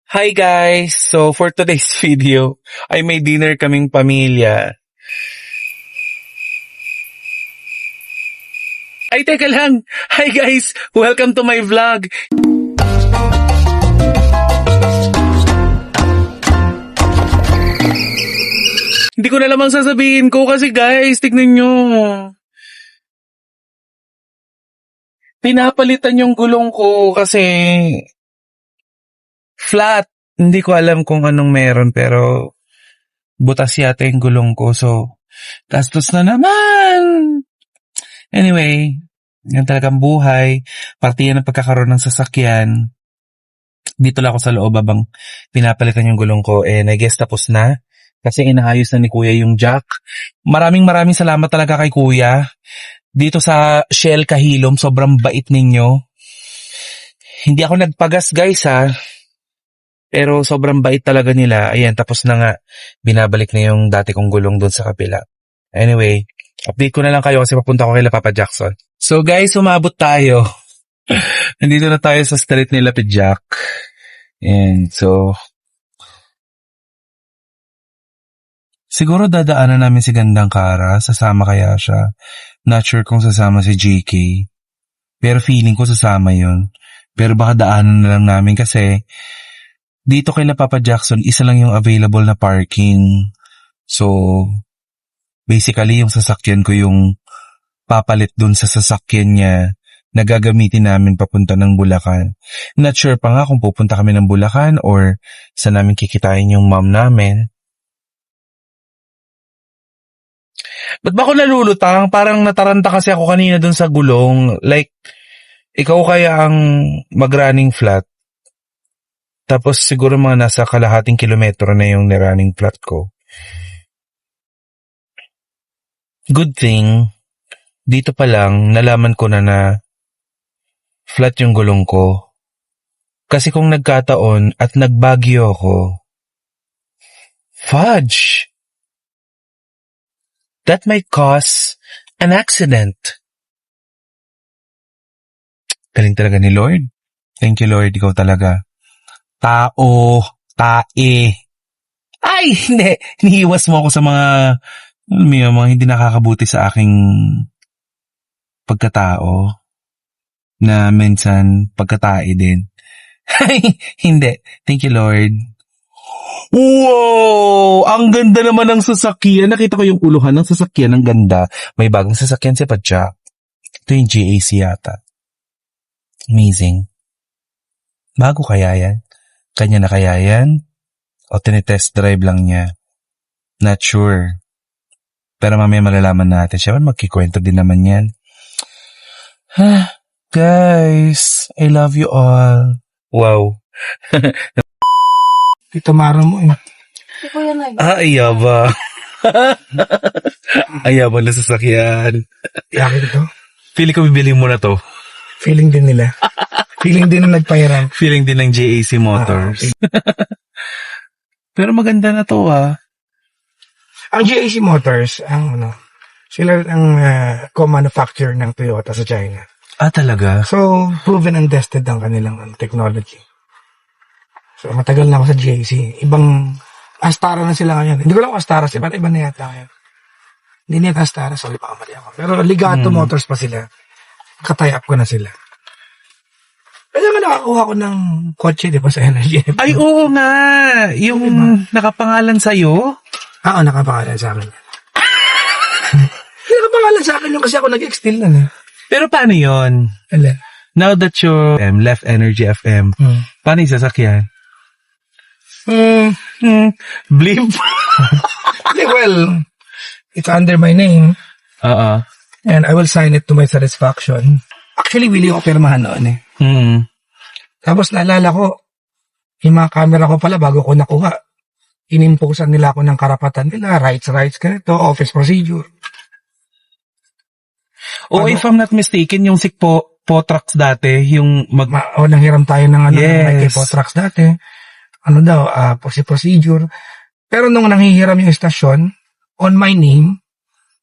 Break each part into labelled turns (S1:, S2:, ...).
S1: Hi guys! So for today's video, ay may dinner kaming pamilya. Ay teka lang! Hi guys! Welcome to my vlog! Hindi ko na lamang sasabihin ko kasi guys, tignan nyo. Pinapalitan yung gulong ko kasi flat. Hindi ko alam kung anong meron pero butas yata yung gulong ko. So, gastos na naman. Anyway, yan talagang buhay. Parte yan ng pagkakaroon ng sasakyan. Dito lang ako sa loob habang pinapalitan yung gulong ko. And I guess tapos na. Kasi inaayos na ni Kuya yung jack. Maraming salamat talaga kay Kuya. Dito sa Shell Kahilom, sobrang bait ninyo. Hindi ako nagpagas guys ha. Pero sobrang bait talaga nila. Ayan, tapos na nga. Binabalik na yung dati kong gulong doon sa kapila. Anyway, update ko na lang kayo kasi papunta ko kay Papa Jackson. So guys, umabot tayo. Nandito na tayo sa street nila Papa Jack. And so, siguro dadaanan namin si Gandang Kara. Sasama kaya siya. Not sure kung sasama si JK. Pero feeling ko sasama yun. Pero baka daanan na lang namin kasi dito kay Papa Jackson, isa lang yung available na parking. So, basically yung sasakyan ko yung papalit dun sa sasakyan niya na gagamitin namin papunta ng Bulacan. Not sure pa nga kung pupunta kami ng Bulacan or saan namin kikitain yung mom namin. Ba't ba ako nalulutang? Parang nataranta kasi ako kanina dun sa gulong. Like, ikaw kaya ang mag-running flat. Tapos siguro mga nasa kalahating kilometro na yung running flat ko. Good thing, dito pa lang nalaman ko na flat yung gulong ko. Kasi kung nagkataon at nagbagyo ako, fudge! That might cause an accident. Galing talaga ni Lord. Thank you Lord, ikaw talaga. Tao, tae. Ay, hindi. Niiwas mo ako sa mga hindi nakakabuti sa aking pagkatao na minsan pagkatae din. Ay, hindi. Thank you, Lord. Wow! Ang ganda naman ng sasakyan. Nakita ko yung uluhan ng sasakyan. Ang ganda. May bagong sasakyan si Padjak. Ito yung GAC yata. Amazing. Bago kaya yan? Kanya na kaya yan? O tinitest drive lang niya? Not sure. Pero mamaya malalaman natin. Siyempre magkikwento din naman yan. Guys, I love you all. Wow.
S2: Tito Maro mo eh.
S1: Ayaba. Ayaba na sasakyan.
S2: Yakin ito.
S1: Feeling ko bibili mo na to.
S2: Feeling din nila. Feeling din na nagpahiram.
S1: Feeling din ng JAC Motors. Pero maganda na to
S2: Ang GAC Motors, sila ang co-manufacturer ng Toyota sa China.
S1: Talaga?
S2: So, proven and tested ang kanilang technology. So, matagal na ako sa GAC. Ibang Astara na sila ngayon. Hindi ko lang Astara, iba na yata ngayon. Hindi na yata Astara, sorry pa kamali ako. Pero Ligato Motors pa sila. Katay-up ko na sila. Kaya nga nakakuha ko ng kotse, di ba, sa Energy FM.
S1: Ay, oo nga. Yung nakapangalan sa'yo?
S2: Oo, nakapangalan sa akin. Nakapangalan sa akin yung kasi ako nag-exteel na.
S1: Pero paano yon?
S2: Ala.
S1: Now that you left Energy FM, paano yung sasakyan? Blimp?
S2: Well, it's under my name. And I will sign it to my satisfaction. Actually, willing ako pirmahan noon eh. Tapos naalala ko, yung mga camera ko pala bago ko nakuha, inimposan nila ako ng karapatan nila, rights, ganito, office procedure.
S1: If I'm not mistaken, yung Potrax dati, yung
S2: nanghiram tayo ng
S1: yes.
S2: Potrax dati. Procedure. Pero nung nanghihiram yung estasyon, on my name,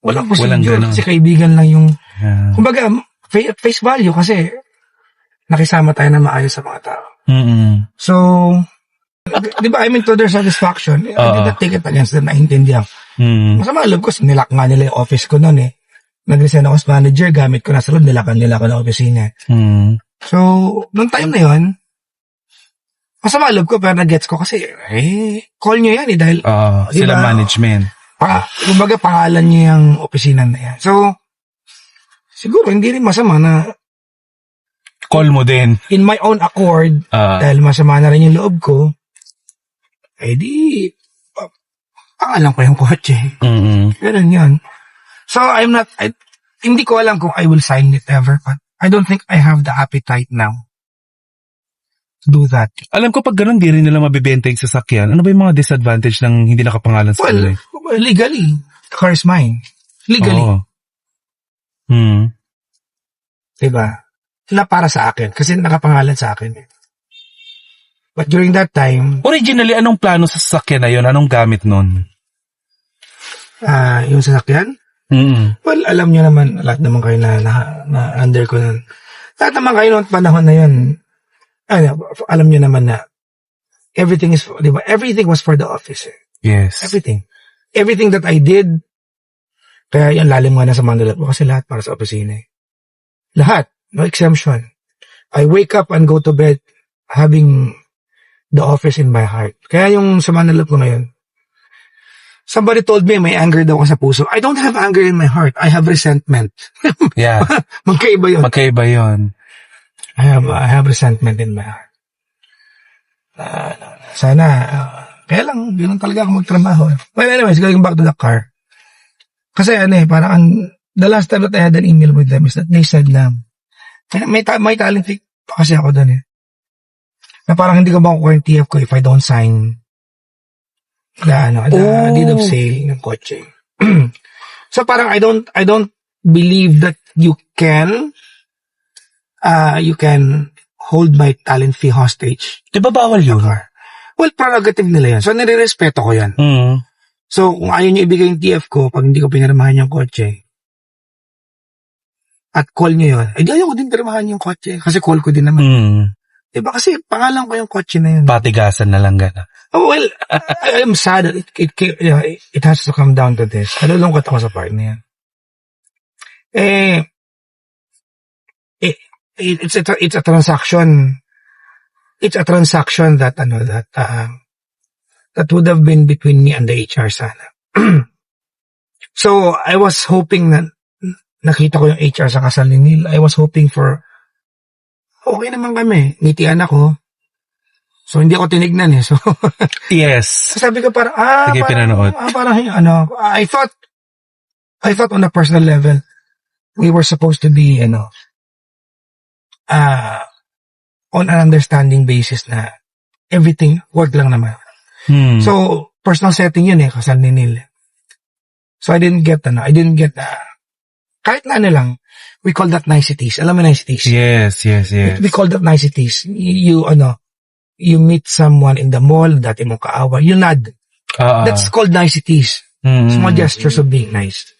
S2: walang procedure. Kasi kaibigan lang yung, kumbaga, face value kasi nakisama tayo na maayos sa mga tao. So, di ba, I mean, to their satisfaction, I did not take it against them, naintindihan. Masama loob ko, nilak nga nila yung office ko noon eh. Nag-resign ako as manager, gamit ko na sa loob, nilakan nila ako ng opisina. So, noong time na yun, masama loob ko, pero nag-gets ko kasi, call nyo yan eh, dahil,
S1: sila management.
S2: Kumbaga, pangalan nyo yung opisina na yan. So, siguro, hindi rin masama na,
S1: call mo din.
S2: in my own accord, dahil masama na rin yung loob ko, di, pangalan ko yung kotse. Ganun yun. So, hindi ko alam kung I will sign it ever, but I don't think I have the appetite now to do that.
S1: Alam ko pag ganun, di rin nila mabibenta yung sasakyan. Ano ba yung mga disadvantage ng hindi nakapangalan sa kanila?
S2: Well, legally, the car is mine. Legally. Diba? Na para sa akin, kasi nakapangalan sa akin. But during that time,
S1: Originally, anong plano sa sasakyan na yun? Anong gamit nun?
S2: yung sasakyan, well, alam nyo naman, lahat naman kayo na under ko nun. Lahat naman kayo noong panahon na yun, alam nyo naman na everything is, di ba? Everything was for the office.
S1: Yes.
S2: Everything that I did, kaya yan, lalim nga na sa Manila ko kasi lahat para sa opisina. Lahat. No exemption. I wake up and go to bed having the office in my heart. Kaya yung sa Manila ko ngayon, somebody told me may anger daw ako sa puso. I don't have anger in my heart. I have resentment.
S1: Yeah.
S2: Magkaiba yun. I have resentment in my heart. Sana, kaya lang, yun talaga ako magtrabaho. Well, anyways, going back to the car. Kasi parang, the last time that I had an email with them is that they said na, may talent fee pa kasi ako doon eh. Na parang hindi ko makukuha yung TF ko if I don't sign the deed of sale ng kotse. So parang I don't believe that you can hold my talent fee hostage.
S1: Di ba bawal yun?
S2: Well, prerogative nila yan. So nire-respeto ko yan. So kung ayaw nyo ibigay yung TF ko pag hindi ko pinirmahan yung kotse, at call nyo yun, di ayaw ko din pirmahan yung kotse kasi call ko din naman. Diba? Kasi pangalan ko yung kotse na yun.
S1: Patigasan na lang gana.
S2: Oh, well, I'm sad that it has to come down to this. Nalulungkot ako sa part na yan. It's a transaction. It's a transaction that that would have been between me and the HR sana. So, I was hoping na nakita ko yung HR sa kasal ni Neil. I was hoping for okay naman kami. Ngitian ako. So, hindi ako tinignan eh. So,
S1: yes.
S2: sabi ko parang,
S1: Sige, pinanood.
S2: I thought on a personal level, we were supposed to be, on an understanding basis na everything, work lang naman. So, personal setting yun eh, kasal ni Neil. So, I didn't get, kahit na lang, we call that niceties. Alam mo niceties?
S1: Yes.
S2: We call that niceties. You meet someone in the mall, dati mong kaawa, you nod. That's called niceties. Small gestures of being nice.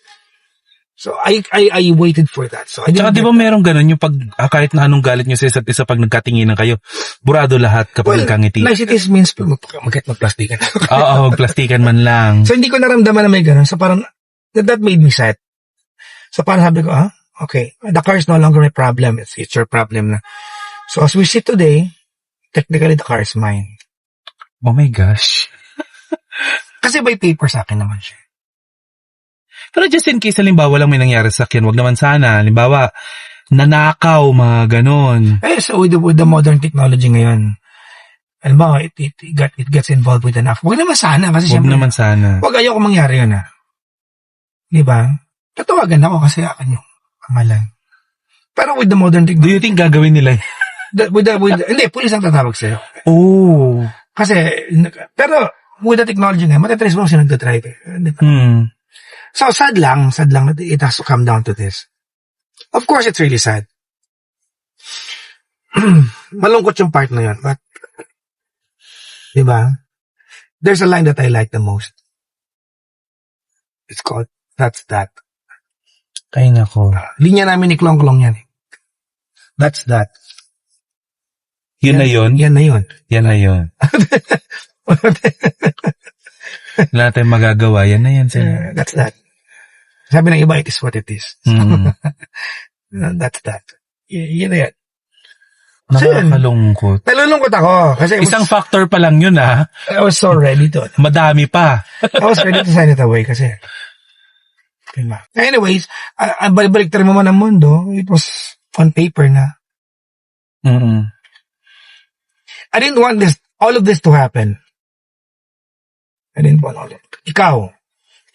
S2: So, I waited for that. So,
S1: Tsaka di ba merong ganun yung pag, kahit na anong galit nyo sa isa't isa pag nagkatinginan kayo, burado lahat kapag nagkangiti.
S2: Niceties means magplastikan.
S1: Oo, magplastikan man lang.
S2: So, hindi ko naramdaman na may ganun. So, parang, that made me sad. So, parang sabi ko, okay, the car is no longer my problem. It's your problem na. So, as we sit today, technically, the car is mine.
S1: Oh my gosh.
S2: Kasi by paper sa akin naman siya.
S1: Pero just in case, halimbawa lang may nangyari sa akin, wag naman sana. Halimbawa, nanakaw, mga ganon.
S2: So with the modern technology ngayon, halimbawa, it gets involved with enough. Wag naman sana. Kasi
S1: Wag naman sana.
S2: Wag ayoko mangyari yun Diba? Tatawagan ako kasi akin yung pangalan. Pero with the modern technology.
S1: Do you think gagawin nila?
S2: Hindi, pulis ang tatawag sa'yo.
S1: Oh.
S2: Kasi, pero with the technology ngayon, matatrace mo kasi nagdadrive. Diba? So, sad lang that it has to come down to this. Of course, it's really sad. Malungkot yung part na yun. But, diba? There's a line that I like the most. It's called, that's that.
S1: Ay, nako.
S2: Linya namin ni Klong Klong yan. That's that.
S1: Yun na yun?
S2: Yan na yun.
S1: Yan na yun. Wala tayong magagawa. Yan na yan, sir.
S2: That's that. Sabi ng iba, it is what it is.
S1: Mm.
S2: That's that. Yun na yan.
S1: Nakakalungkot.
S2: Nalulungkot ako. Kasi
S1: Isang factor pa lang yun, ah.
S2: I was so ready to.
S1: Madami pa.
S2: I was ready to sign it away kasi. Diba? Anyways, balik mo man ang mundo, it was on paper na.
S1: Mm-mm.
S2: I didn't want all of this to happen. I didn't want all of it. Ikaw,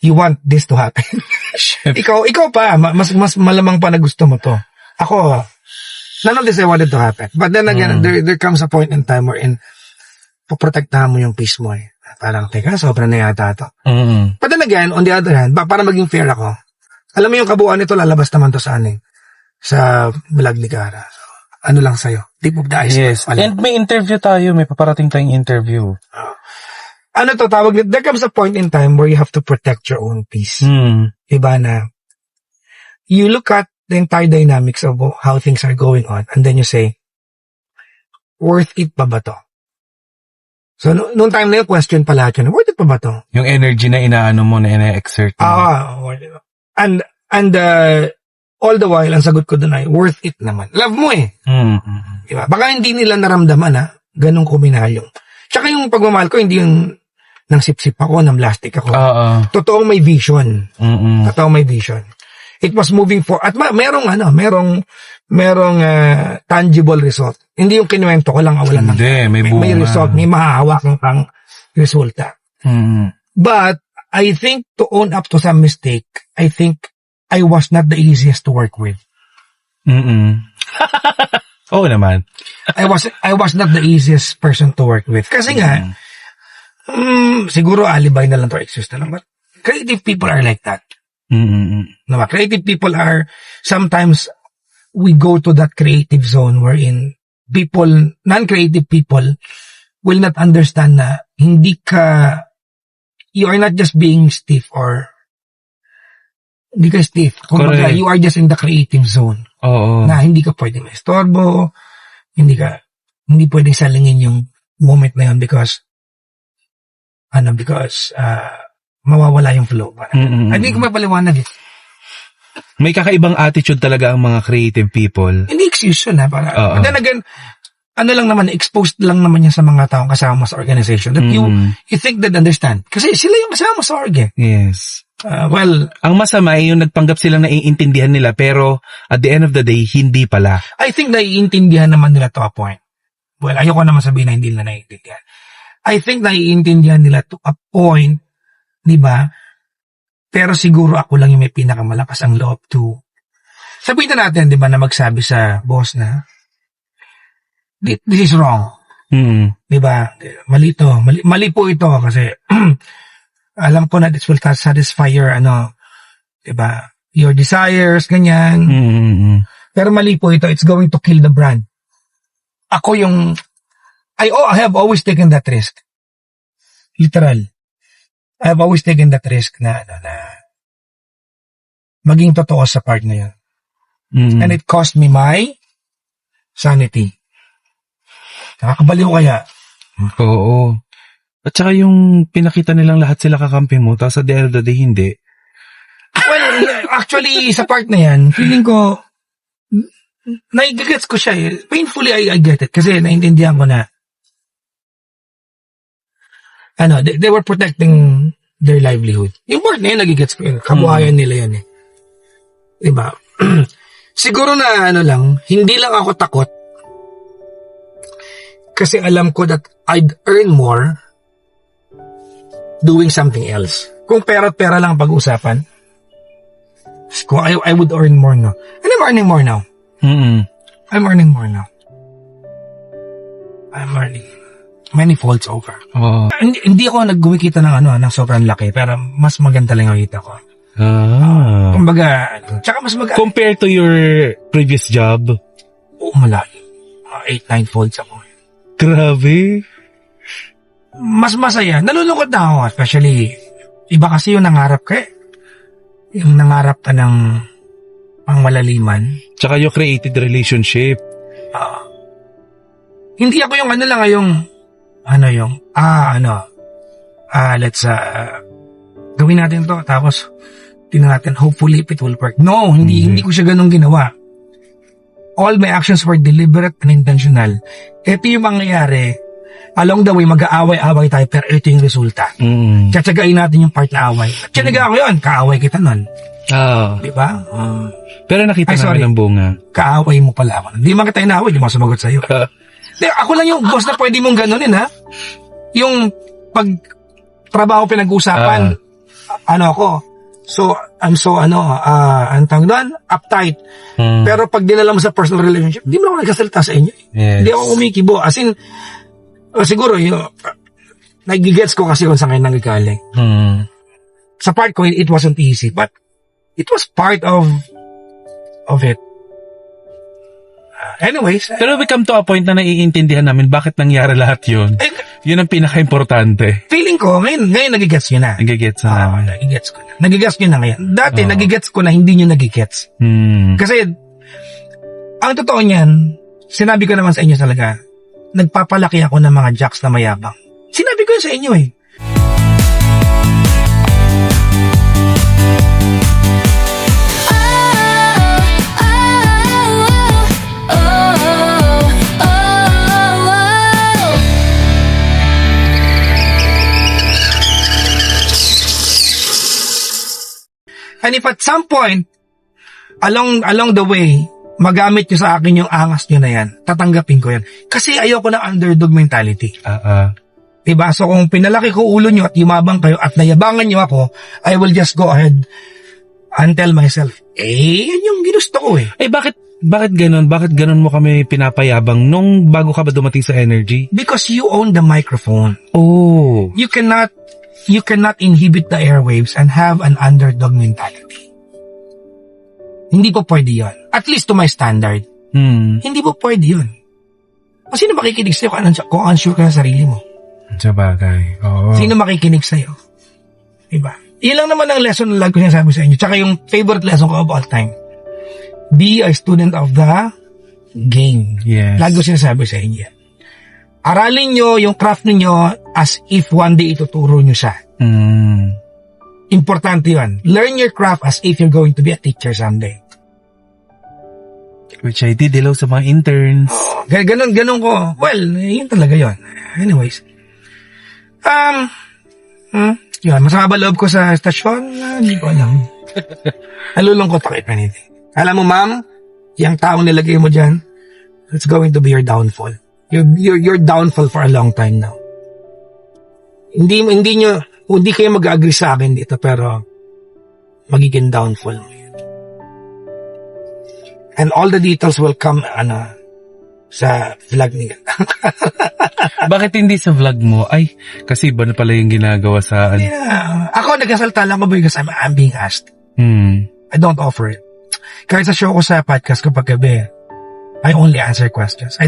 S2: you want this to happen. ikaw pa, mas malamang pa na gusto mo to. Ako, none of this I wanted to happen. But then again, there comes a point in time wherein poprotektahan mo yung peace mo eh. Parang, teka, sobrang na yata to.
S1: Mm-mm.
S2: But then again, on the other hand, para maging fair ako, alam mo yung kabuuan nito, lalabas naman to sa sa vlog ni Cara. So, ano lang sa'yo? Tip of the iceberg.
S1: Yes. And may interview tayo. May paparating tayong interview.
S2: Ano to, tawag nito? There comes a point in time where you have to protect your own peace. Diba na, you look at the entire dynamics of how things are going on, and then you say, worth it pa ba to? So, noong time na yung question pa lahat yun, worth it pa ba to?
S1: Yung energy na inaano mo, na ina-exert mo.
S2: And all the while, ang sagot ko doon ay, worth it naman. Love mo eh.
S1: Mm-hmm.
S2: Diba? Baka hindi nila naramdaman ganong kuminal yung. Tsaka yung pagmamahal ko, hindi yung nang sip-sip ako, nang plastic ako. Totoong may vision.
S1: Mm-hmm.
S2: Totoong may vision. It was moving for, at merong tangible result. Hindi yung kinuwento ko lang, walang
S1: hindi,
S2: may result, may mahahawak kang resulta.
S1: Mm-hmm.
S2: But, I think to own up to some mistake, I think I was not the easiest to work with.
S1: Mm-mm. Oo naman.
S2: I was not the easiest person to work with. Kasi nga, siguro alibay na lang to, excuse na lang. But creative people are like that.
S1: Mm-mm.
S2: Diba? Creative people are, sometimes we go to that creative zone wherein non-creative people will not understand na you are not just being stiff or hindi ka stiff. Kumbaga, you are just in the creative zone.
S1: Oo.
S2: Na hindi ka pwede maistorbo, hindi pwede salingin yung moment na yun because mawawala yung flow. Hindi ko mapaliwanag eh.
S1: May kakaibang attitude talaga ang mga creative people.
S2: Hindi excuse yun But then again, lang naman, exposed lang naman yan sa mga taong kasama mo sa organization that you think that understand. Kasi sila yung kasama mo sa org eh.
S1: Yes.
S2: Ang
S1: masama ay yung nagpanggap silang naiintindihan nila pero at the end of the day, hindi pala.
S2: I think naiintindihan naman nila to a point. Well, ayoko naman sabihin na hindi nila naiintindihan. I think naiintindihan nila to a point, di ba? Pero siguro ako lang yung may pinakamalakas ang loob to. Sabihin na natin, di ba, na magsabi sa boss na, this is wrong. Di ba? Mali po ito kasi alam ko na this will satisfy your di ba? Your desires, ganyan. Pero mali po ito, it's going to kill the brand. Ako I have always taken that risk. Literal. I have always taken that risk na maging totoo sa part na yun. And it cost me my sanity. Nakakabaliw kaya.
S1: Oo. At saka yung pinakita nilang lahat sila kakampi mo, tapos sa the end of the day, hindi.
S2: Well, actually, sa part na yan, feeling ko, naigagets ko siya eh. Painfully, I get it. Kasi naintindihan ko na, they were protecting their livelihood. Yung part na yan, nagigets ko yun. Kabuhayan nila yan eh. Diba? Siguro na, hindi lang ako takot, kasi alam ko that I'd earn more doing something else. Kung pera-pera lang pag-usapan, I would earn more now. And I'm earning more now. I'm earning more now. I'm earning many folds over. Hindi ako nagkumikita ng sobrang laki, pero mas maganda lang yung kita ko. Kumbaga, tsaka mas
S1: Compared to your previous job?
S2: Malaki. 8-9 folds ako.
S1: Grabe.
S2: Mas masaya. Nalulungkot na ako. Especially, iba kasi yung nangarap ka eh. Yung nangarap ka ng pangmalaliman.
S1: Tsaka yung created relationship.
S2: Hindi ako yung let's gawin natin to, tapos tingnan natin, hopefully it will work. No, hindi ko siya ganun ginawa. All my actions were deliberate and intentional. Ito yung mangyayari, along the way, mag-aaway-aaway tayo, pero ito yung resulta. Tsatsagain natin yung part na away. Tsanaga ako yun, kaaway kita nun. Di ba?
S1: Pero nakita namin ang bunga.
S2: Kaaway mo pala ako. Hindi man kita inaaway, di mo sumagot sa'yo. Ako lang yung boss na pwede mong ganunin, ha? Yung pag trabaho pinag-uusapan, I'm so ang tawag doon, uptight. Pero pag dinala mo sa personal relationship, di mo ako nagkasalita sa inyo.
S1: Yes.
S2: Hindi ako umikibo. As in, siguro, nagigets ko kasi kung saan kayo nanggagaling. Sa part ko, it wasn't easy, but it was part of it. Anyways.
S1: Pero we come to a point na naiintindihan namin bakit nangyari lahat yun. Yun ang pinaka-importante.
S2: Feeling ko, ngayon nagigets nyo na.
S1: Nagigets na namin.
S2: Nagigets ko na. Nagigets nyo na ngayon. Dati, nagigets ko na hindi nyo nagigets. Kasi, ang totoo niyan, sinabi ko naman sa inyo talaga, nagpapalaki ako ng mga jacks na mayabang. Sinabi ko yun sa inyo eh. And if at some point, along the way, magamit nyo sa akin yung angas nyo na yan, tatanggapin ko yan. Kasi ayoko ng underdog mentality. Diba? So kung pinalaki ko ulo nyo at yumabang kayo at nayabangan nyo ako, I will just go ahead and tell myself, yan yung ginusto ko eh.
S1: Bakit ganun? Bakit ganun mo kami pinapayabang nung bago ka ba dumating sa energy?
S2: Because you own the microphone.
S1: Oh.
S2: You cannot inhibit the airwaves and have an underdog mentality. Hindi po pwede yun. At least to my standard. Hindi po pwede yun. O sino makikinig sa'yo kung unsure ka sa sarili mo?
S1: Sa bagay. Oo.
S2: Sino makikinig sa'yo? Diba? Iyan lang naman ang lesson na lagi ko sinasabi sa inyo. Tsaka yung favorite lesson ko of all time. Be a student of the game.
S1: Yes.
S2: Lagi ko sinasabi sa inyo. Aralin nyo yung craft niyo as if one day ituturo nyo siya. Importante yun. Learn your craft as if you're going to be a teacher someday.
S1: Which I did, hello sa mga interns.
S2: Ganun ko. Well, yun talaga yun. Anyways. Yun, masama ba loob ko sa stasyon? Hindi ko alam. Nalulungkot ako if anything. Alam mo, ma'am, yung taong nilagay mo dyan, it's going to be your downfall. Your downfall for a long time now. Hindi kayo mag-agree sa akin dito, pero magiging downfall mo yun. And all the details will come, sa vlog niya.
S1: Bakit hindi sa vlog mo? Ay, kasi iba na pala yung ginagawa sa...
S2: Yeah. Ako, nagkasalta lang ako because I'm being asked. I don't offer it. Kahit sa show ko sa podcast ko paggabi, I only answer questions.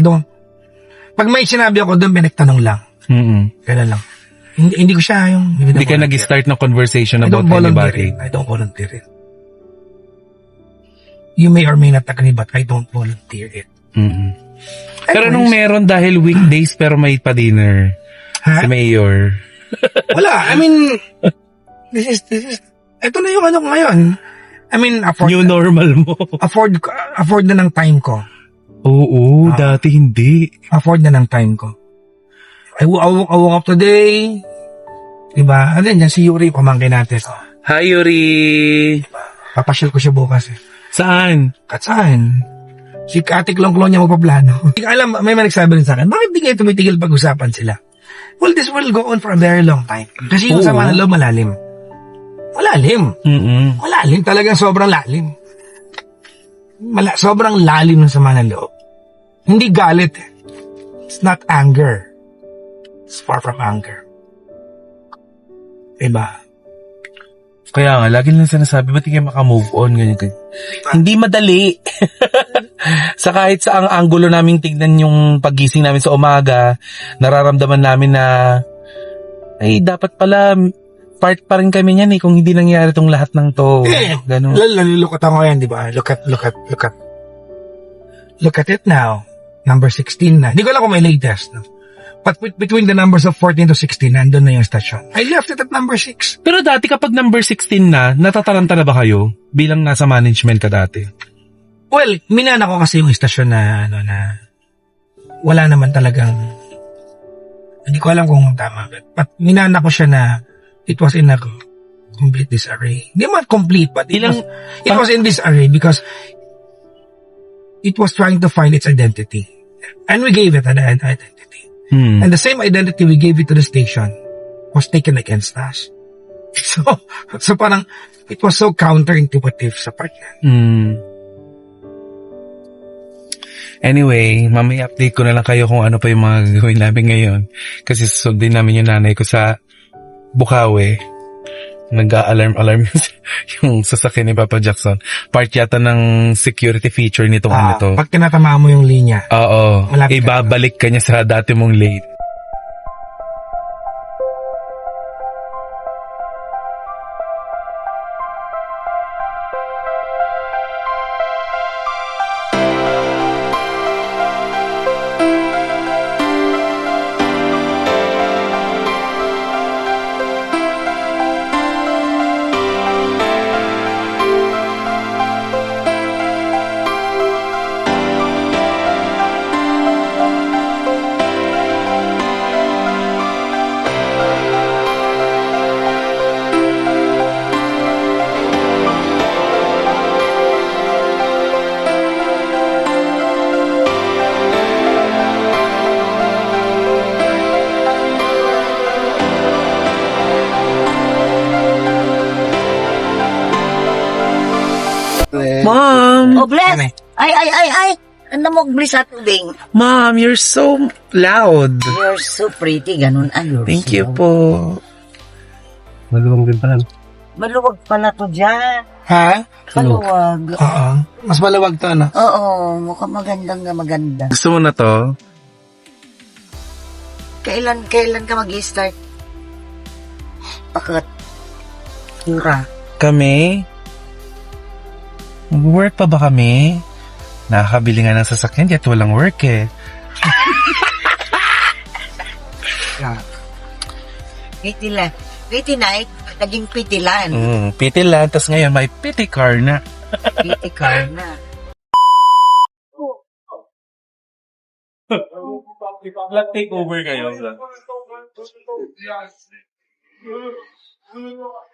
S2: Pag may sinabi ako doon, pinagtanong lang. Kaya lang. Hindi ko siya yung...
S1: Hindi ka nag-start ng conversation about anybody.
S2: I don't volunteer it. You may or may not agree, but I don't volunteer it.
S1: Pero nung meron dahil weekdays pero may pa-dinner. Si Mayor.
S2: Wala. I mean, this is, ito na yung ano ngayon. I mean,
S1: New normal mo.
S2: Afford na ng time ko.
S1: Oo, dati hindi.
S2: Afford na ng time ko. I woke up today. Diba? Ano yan, si Yuri, pamangkin natin.
S1: Hi, Yuri.
S2: Papasyal ko siya bukas eh.
S1: Saan?
S2: Saan? Si Ate Klong-Klong niya magpaplano. Alam, may nagsabi rin sa akin, bakit di kayo tumitigil pag-usapan sila? Well, this will go on for a very long time. Kasi yung sama ng loob, malalim. Malalim, talagang sobrang lalim. Sobrang lalim ng sama ng loob. Hindi galit. It's not anger. It's far from anger. Diba?
S1: Kaya nga, lagi lang sinasabi, ba't hindi kayo makamove on? Ganyan. Hindi madali. Sa kahit sa ang angulo naming tignan yung paggising namin sa umaga, nararamdaman namin na ay, dapat pala part pa rin kami niyan kung hindi nangyari tong lahat ng to. Ganun.
S2: Nalulukot ako yan, di ba? Look at it now. number 16 na. Hindi ko alam kung may latest. No? But between the numbers of 14 to 16, nandun na yung station. I left it at number 6.
S1: Pero dati kapag number 16 na, natataranta na ba kayo? Bilang nasa management ka dati?
S2: Well, minana ko kasi yung station na, na wala naman talagang, hindi ko alam kung tama. But minana ko siya na it was in a complete disarray. Hindi man complete, but it was in disarray because it was trying to find its identity. And we gave it an identity. And the same identity we gave it to the station was taken against us. So parang, it was so counterintuitive sa part niya.
S1: Anyway, mamaya update ko na lang kayo kung ano pa yung mga gagawin namin ngayon. Kasi susundin namin yung nanay ko sa Bukawi. Nag-a-alarm yung sasakyan ni Papa Jackson. Part yata ng security feature nitong ano to.
S2: Pag tinatamaan mo yung linya.
S1: Oo.
S2: Malapit
S1: Ibabalik ka niya sa dati mong lane. Mom!
S3: Oh, bless! Ay! Ano mo, bless at tubing?
S1: Mom, you're so loud.
S3: You're so pretty, ganun. Ayos.
S1: Thank you po.
S4: Maluwang din pala.
S3: Maluwag pala to dyan.
S2: Ha?
S3: Maluwag.
S2: Oo. Mas maluwag to, ano?
S3: Oo, mukhang maganda.
S1: Gusto mo na to?
S3: Kailan ka mag-start? Bakit? Pura.
S1: Kami? Mag-work pa ba kami? Nakakabili nga ng sasakyan, yet walang work eh.
S3: Pretty night, naging pitilan.
S1: Pity lang, tas ngayon may pity car na.
S3: Pity car na.
S1: Take over kayo.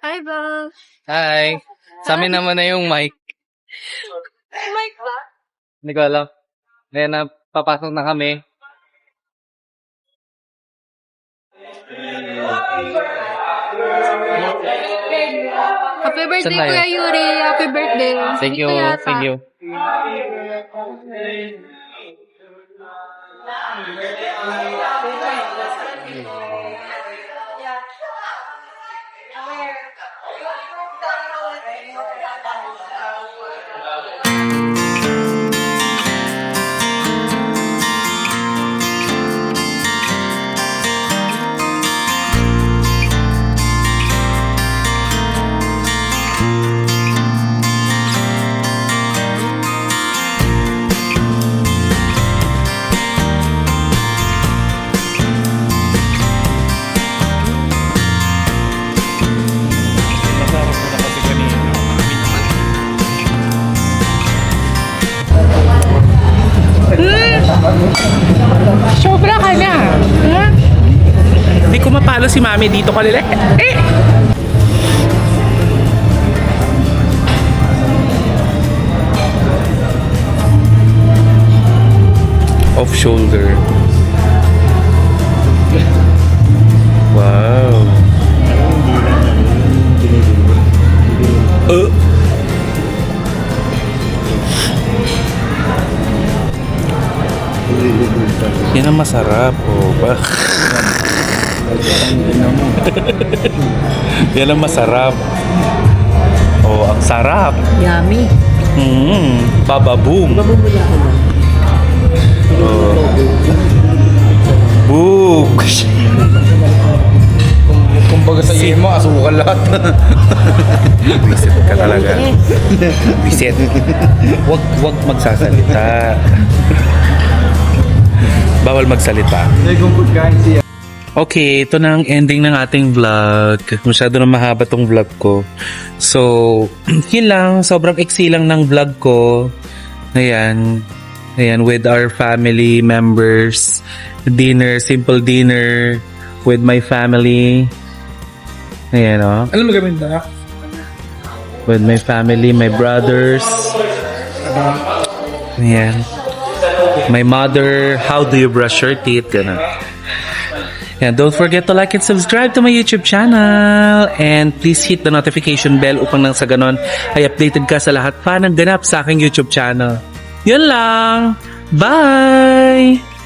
S5: Hi, Bob.
S4: Hi. Sa amin naman na yung mic.
S5: Mic ba?
S4: Hindi ko alam. Ngayon na papasok na kami.
S5: Happy birthday,
S4: Saan tayo?
S5: Kuya Yuri. Happy birthday.
S4: Thank you.
S5: Dito yata.
S4: Thank you.
S1: Sobra ka na. Ha? Hindi ko mapalo si mami dito kanila. Off shoulder. Wow. Yan ang masarap. Oh, ba? Yan ang masarap. Oh, ang sarap.
S3: Yummy.
S1: Bababoom. Oh. Boog.
S4: Kumbaga sa iyo mo, asukal lahat.
S1: Visit ka talaga. Visit. Wag magsasalita. Bawal magsalita. Okay, ito na ang ending ng ating vlog. Masyado na mahaba tong vlog ko. So, yun lang. Sobrang iksi lang ng vlog ko. Ayan. Ayan, with our family members. Dinner, simple dinner with my family. Ayan, oh.
S2: Alam mo gawin na?
S1: With my family, my brothers. Ayan. My mother, how do you brush your teeth? Ganun. And don't forget to like and subscribe to my YouTube channel. And please hit the notification bell upang nang sa ganon ay updated ka sa lahat pa ng ganap sa aking YouTube channel. Yun lang. Bye!